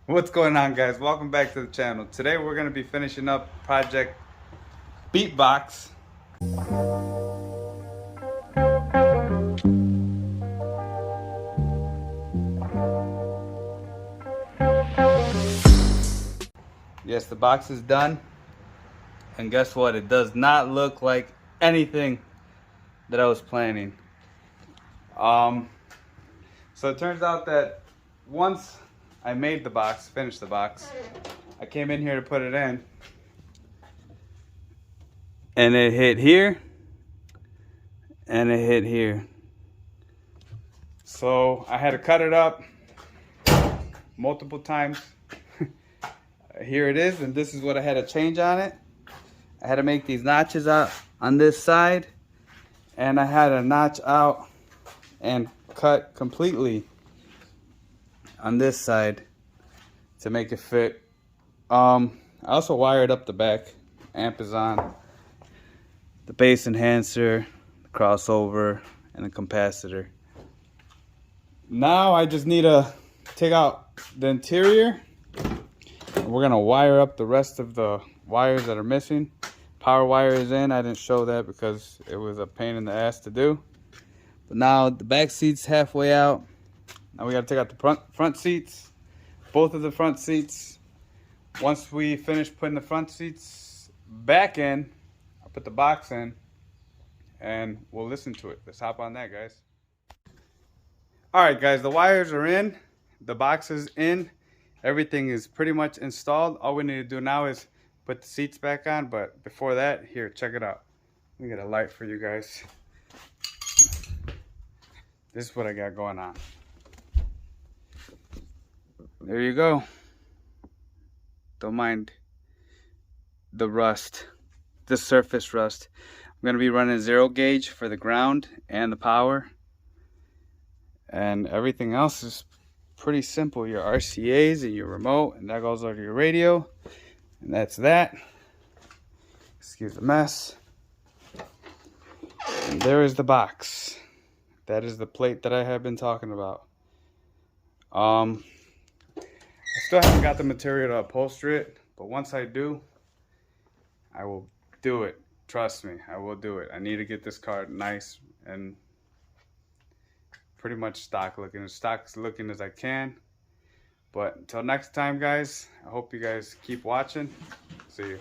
What's going on, guys? Welcome back to the channel. Today we're going to be finishing up project Beatbox. Yes, the box is done. And guess what? It does not look like anything that I was planning. So it turns out that once I made the box, finished the box, I came in here to put it in. And it hit here. And it hit here. So I had to cut it up multiple times. Here it is, and this is what I had to change on it. I had to make these notches out on this side, and I had to notch out and cut completely on this side to make it fit. I also wired up the back. Amp is on, the bass enhancer, the crossover, and the capacitor. Now I just need to take out the interior. We're gonna wire up the rest of the wires that are missing. Power wire is in. I didn't show that because it was a pain in the ass to do. But now the back seat's halfway out. Now we gotta take out the front seats, both of the front seats. Once we finish putting the front seats back in, I'll put the box in and we'll listen to it. Let's hop on that, guys. All right, guys, the wires are in, the box is in. Everything is pretty much installed. All we need to do now is put the seats back on. But before that, here, check it out. Let me get a light for you guys. This is what I got going on. There you go. Don't mind the rust, the surface rust. I'm going to be running 0 gauge for the ground and the power. And everything else is pretty simple. Your RCAs and your remote, and that goes over your radio, and that's that. Excuse the mess. And there is the box. That is the plate that I have been talking about. I still haven't got the material to upholster it, but once I do, I will do it. Trust me, I will do it. I need to get this car nice and pretty much stock looking as I can. But until next time, guys, I hope you guys keep watching. See you.